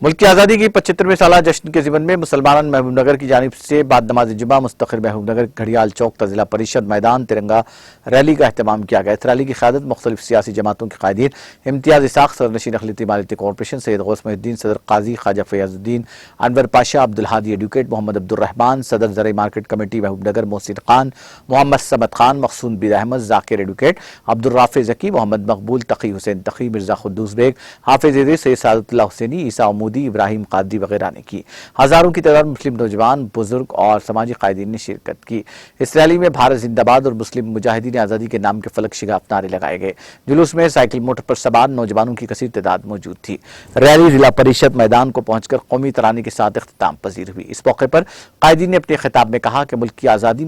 मुल्क की आज़ादी की 75वें साला जश्न के ज़िमन में मुसलमान महबूबनगर की जानिब से बाद नमाज जुमा मुस्तक़िल महबूबनगर घड़ियाल चौक का जिला परिषद मैदान तिरंगा रैली का अहतमाम किया गया। इस रैली की क़यादत मुख्तलिफ सियासी जमातों के कायदीन इम्तियाज़ इसाक़ सदरनशीन अक़लियती मालियती कॉरपोरेशन सैयद गौस मुहिद्दीन सदर काजी ख्वाजा फयाजुद्दीन अनवर पाशा अब्दुल हादी एडवोकेट मोहम्मद अब्दुर्रहमान सदर ज़राई मार्केट कमेटी महबूबनगर मोहसिन खान मोहम्मद समद खान मखसूद बिर अहमद ज़ाकिर एडवोकेट अब्दुल राफ़े ज़की मोहम्मद मकबूल तकी हुसैन तकी मिर्ज़ा खुद्दूस बेग हाफिज़ इदरीस सैयद सादतुल्लाह हुसैनी ईसा उमूदी इब्राहिम कादरी वगैरह ने की। हजारों की तादाद मुस्लिम नौजवान बुजुर्ग और समाजी कायदीन ने शिरकत की। इस रैली में भारत जिंदाबाद और मुस्लिम मुजाहिदीन आज़ादी के नाम के फलक शिगाफ नारे लगाए गए। जुलूस में साइकिल मोटर पर सवार नौजवानों की कसीर तादाद मौजूद थी। रैली जिला परिषद मैदान को पहुंचकर कौमी तराने के साथ इख्तिताम पजीर हुई। इस मौके पर कायदीन ने अपने खिताब में कहा कि मुल्क की आज़ादी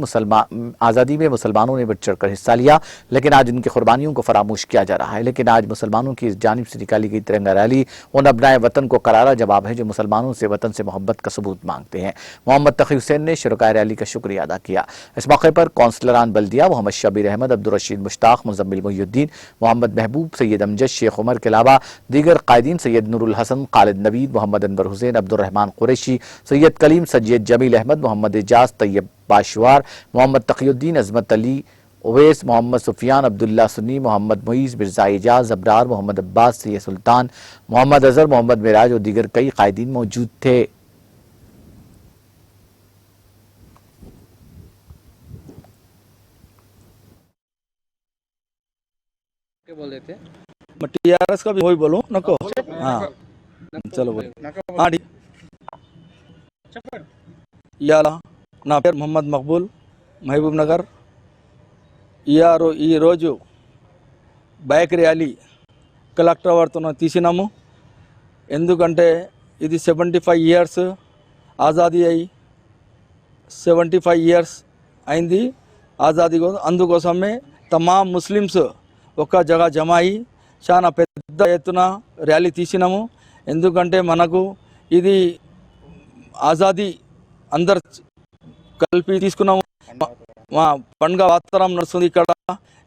में मुसलमानों ने बढ़ चढ़कर हिस्सा लिया, लेकिन आज उनकी कुर्बानियों को फरामोश किया जा रहा है। लेकिन आज मुसलमानों की जानिब से निकाली गई तिरंगा रैली उन अपनाए वतन को करारा जवाब है जो मुसलमानों से वतन से मोहब्बत का सबूत मांगते हैं। मोहम्मद तकी हुसैन ने शुरकाए रैली का शुक्रिया अदा किया। इस मौके पर कौंसलरान बल्दिया मोहम्मद शबीर अहमद अब्दुल रशीद मुश्ताक मुजम्मिल मोहिउद्दीन मोहम्मद महबूब सैयद अमजद शेख उमर के अलावा दीगर कायदीन सैयद नूरुल हसन खालिद नवीद मोहम्मद अनवर हुसैन अब्दुर्रहमान कुरैशी सैयद कलीम सैयद जमील अहमद मोहम्मद एजाज तैयब बाशवार मोहम्मद तकीउद्दीन अजमत अली ओवैस मोहम्मद सुफियान अब्दुल्ला सुन्नी मोहम्मद मुईज़ मिर्ज़ा एजाज अबरार मोहम्मद अब्बास सैयद सुल्तान मोहम्मद अजहर मोहम्मद मिराज और दीगर कई कायदीन मौजूद थे। क्या बोल रहे थे? मैं टीआरएस का भी वही बोलूं नको। हाँ चलो बोल हाँ इयाला ना పేరు मोहम्मद मकबूल महबूब नगर ఈ రోజు బైక్ ర్యాలీ కలెక్టర్ వారితో తీసినాము। ఎందుకంటే ఇది 75 ఇయర్స్ ఆజాదీ అయి 75 ఇయర్స్ అయింది ఆజాదీ కోసం। అందుకోసమే తమామ్ ముస్లిమ్స్ ఒక జగ జమ అయ్యి చాలా పెద్ద ఎత్తున ర్యాలీ తీసినాము। ఎందుకంటే మనకు ఇది ఆజాదీ అందరు కలిపి తీసుకున్నాము। మా పండుగ వాతావరణం నడుస్తుంది ఇక్కడ।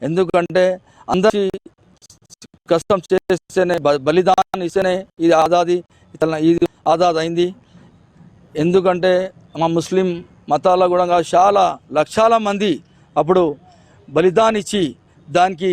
ఎందుకంటే అందరి కష్టం చేస్తేనే బలిదానం ఇస్తేనే ఇది ఆజాద్ అయింది। ఎందుకంటే మా ముస్లిం మతాల కూడా చాలా లక్షల మంది అప్పుడు బలిదానం ఇచ్చి దానికి